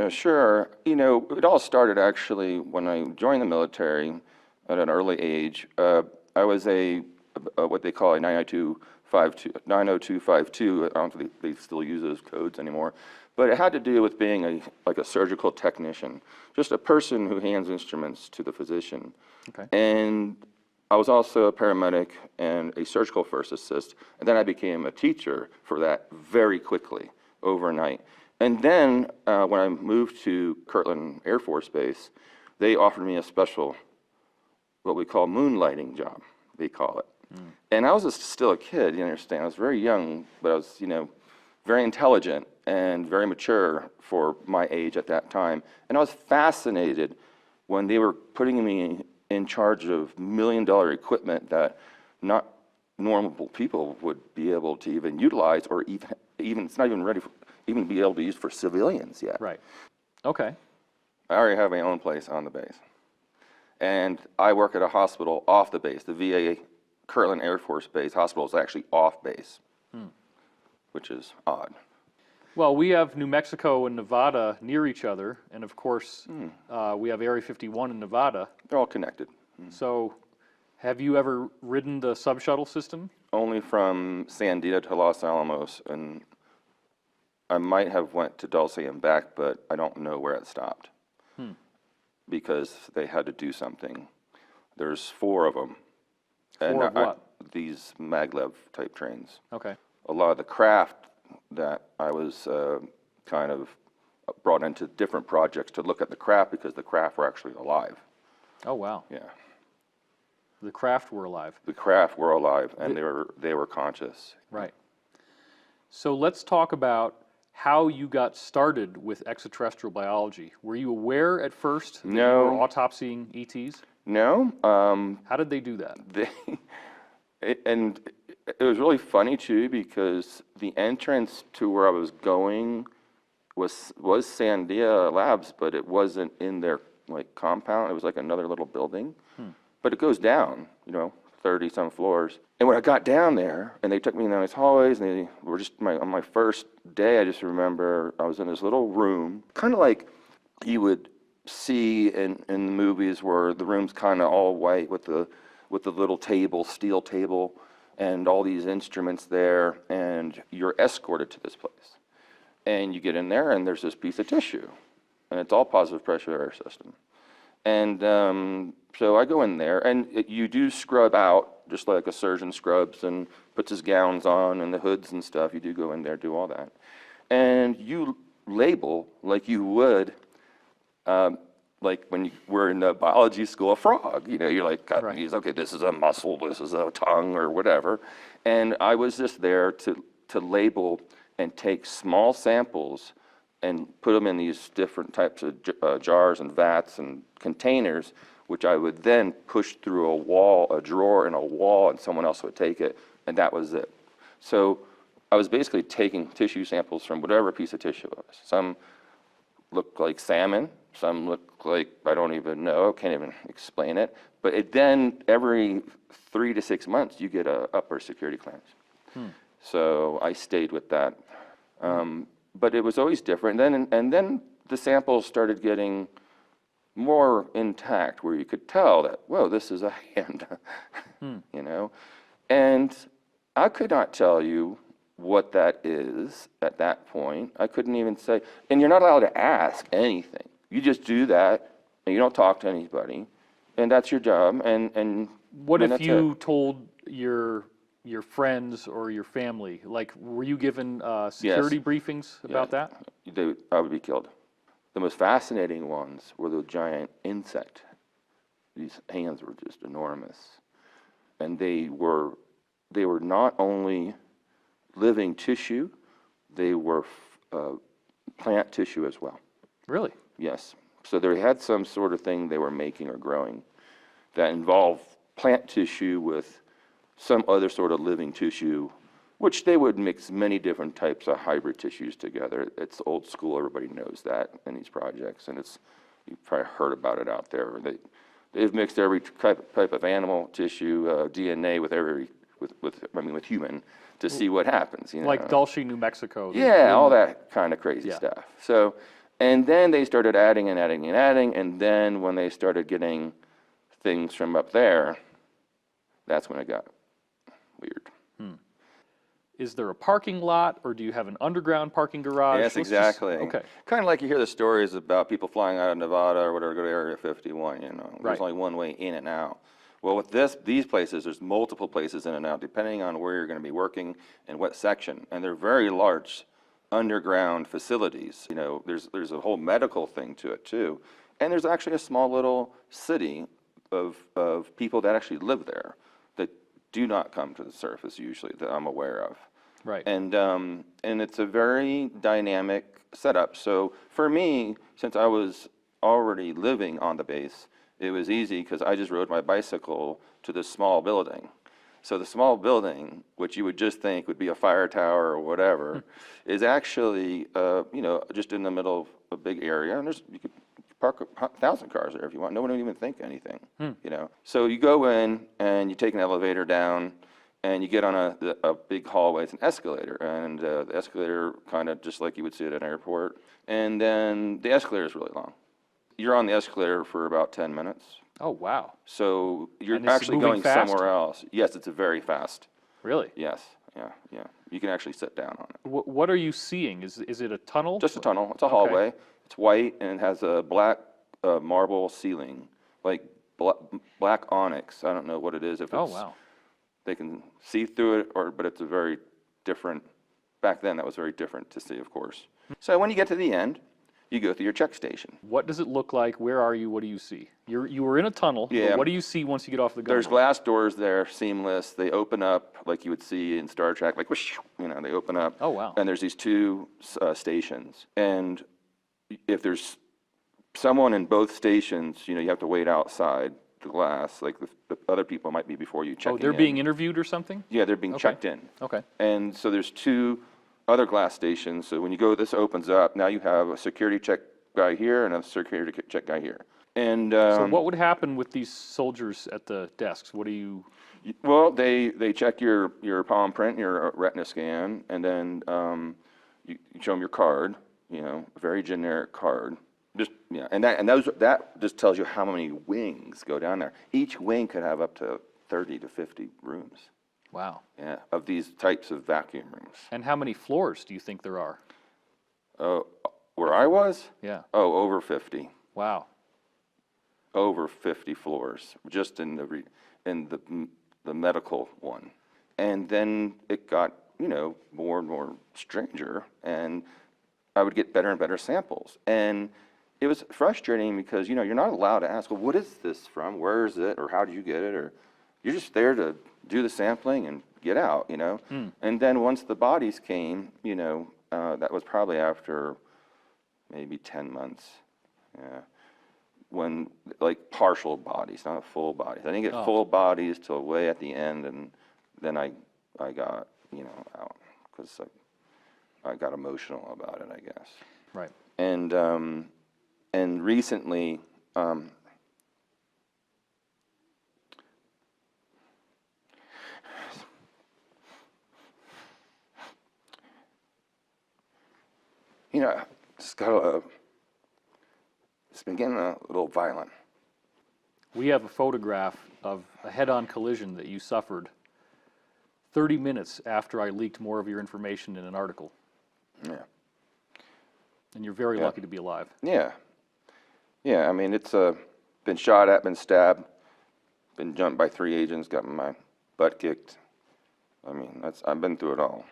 Sure. It all started actually when I joined the military at an early age. I was what they call a 90252. I don't think they still use those codes anymore. But it had to do with being like a surgical technician, just a person who hands instruments to the physician. Okay. And I was also a paramedic and a surgical first assist. And then I became a teacher for that very quickly, overnight. And then when I moved to Kirtland Air Force Base, they offered me a special, what we call moonlighting job, they call it. And I was still a kid, you understand. I was very young, but I was, very intelligent and very mature for my age at that time. And I was fascinated when they were putting me in charge of million-dollar equipment that not normal people would be able to even utilize, or even it's not even ready for, even be able to use for civilians yet. Right. Okay. I already have my own place on the base. And I work at a hospital off the base. The VA Kirtland Air Force Base hospital is actually off base, which is odd. Well, we have New Mexico and Nevada near each other, and of course, we have Area 51 in Nevada. They're all connected. So, have you ever ridden the sub-shuttle system? Only from Sandia to Los Alamos, and I might have went to Dulce and back, but I don't know where it stopped because they had to do something. There's 4 of them. Four of what? These maglev type trains. Okay. A lot of the craft that I was kind of brought into different projects to look at the craft, because the craft were actually alive. Oh, wow. Yeah. The craft were alive. The craft were alive, and they were conscious. Right. So let's talk about how you got started with extraterrestrial biology. Were you aware at first that you were autopsying ETs? No. How did they do that? And it was really funny too, because the entrance to where I was going was Sandia Labs, but it wasn't in their compound. It was like another little building, but it goes down, 30 some floors. And when I got down there, and they took me down these hallways, and they were just on my first day, I just remember I was in this little room, kind of like you would see in the movies, where the room's kind of all white with the little table, steel table, and all these instruments there, and you're escorted to this place. And you get in there, and there's this piece of tissue, and it's all positive pressure air system. And so I go in there, and you do scrub out, just like a surgeon scrubs and puts his gowns on and the hoods and stuff. You do go in there, do all that. And you label like you would, like when you were in the biology school, a frog. You're like, got these, okay, this is a muscle, this is a tongue, or whatever. And I was just there to label and take small samples and put them in these different types of jars and vats and containers, which I would then push through a drawer in a wall, and someone else would take it, and that was it. So I was basically taking tissue samples from whatever piece of tissue it was. Some looked like salmon, some look like, I don't even know, can't even explain it. But then every 3 to 6 months, you get a upper security clearance. So I stayed with that. But it was always different. And then the samples started getting more intact, where you could tell that, whoa, this is a hand, And I could not tell you what that is at that point. I couldn't even say, and you're not allowed to ask anything. You just do that, and you don't talk to anybody, and that's your job. And what if you told your friends or your family? Like, were you given security briefings about that? I would be killed. The most fascinating ones were the giant insect. These hands were just enormous, and they were not only living tissue, they were plant tissue as well. Really? Yes. So they had some sort of thing they were making or growing that involved plant tissue with some other sort of living tissue, which they would mix many different types of hybrid tissues together. It's old school, everybody knows that in these projects, and you've probably heard about it out there. They've mixed every type of animal tissue, DNA with human, to see what happens. Like Dulce, New Mexico. Yeah, all that kind of crazy stuff. So And then they started adding and adding and adding, and then when they started getting things from up there, that's when it got weird. Is there a parking lot, or do you have an underground parking garage? Yes, Let's exactly. okay. Kind of like you hear the stories about people flying out of Nevada or whatever, go to Area 51, you know. Right. There's only one way in and out. Well, with these places, there's multiple places in and out, depending on where you're going to be working and what section. And they're very large underground facilities. You know, there's a whole medical thing to it, too. And there's actually a small little city of people that actually live there that do not come to the surface usually, that I'm aware of. Right. And it's a very dynamic setup. So for me, since I was already living on the base, it was easy because I just rode my bicycle to this small building. So the small building, which you would just think would be a fire tower or whatever, is actually, you know, just in the middle of a big area. And you could park 1,000 cars there if you want. No one would even think anything, you know. So you go in and you take an elevator down, and you get on a big hallway. It's an escalator, and the escalator kind of just like you would see at an airport. And then the escalator is really long. You're on the escalator for about 10 minutes. Oh, wow. So you're And it's actually moving going fast? somewhere else. Yes, it's a very fast. Really? Yes, yeah. You can actually sit down on it. What are you seeing? Is it a tunnel? Just a tunnel. It's a hallway. It's white, and it has a black marble ceiling, like black onyx. I don't know what it is. If it's, Oh, wow. they can see through it, but it's a very different, back then that was very different to see, of course. So when you get to the end, you go through your check station. What does it look like? Where are you? What do you see? You were in a tunnel. But Yeah. what do you see once you get off the gun? There's glass doors there, seamless. They open up like you would see in Star Trek, like whoosh, you know, they open up. Oh, wow. And there's these two stations. And if there's someone in both stations, you know, you have to wait outside the glass, like the other people might be before you check in. Oh, they're being interviewed or something? Yeah, they're being checked in. Okay. And so there's two other glass stations. So when you go, this opens up. Now you have a security check guy here and a security check guy here. And So what would happen with these soldiers at the desks? What do you? well, they check your palm print, your retina scan, and then you show them your card. You know, a very generic card. Just yeah, and that just tells you how many wings go down there. Each wing could have up to 30 to 50 rooms. Wow. Yeah, of these types of vacuum rooms. And how many floors do you think there are? Where I was? Yeah. Oh, over 50. Wow. Over 50 floors, just in the medical one. And then it got, you know, more and more stranger, and I would get better and better samples. And it was frustrating because, you know, you're not allowed to ask, well, what is this from? Where is it? Or how did you get it? Or you're just there to do the sampling and get out, you know? And then once the bodies came, you know, that was probably after maybe 10 months. Yeah. When, like, partial bodies, not full bodies. I didn't get full bodies till way at the end, and then I got, you know, out because I got emotional about it, I guess. Right. And recently, you know, it's been getting a little violent. We have a photograph of a head-on collision that you suffered 30 minutes after I leaked more of your information in an article. Yeah. And you're very lucky to be alive. Yeah. Yeah, I mean, it's been shot at, been stabbed, been jumped by 3 agents, got my butt kicked. I mean, I've been through it all.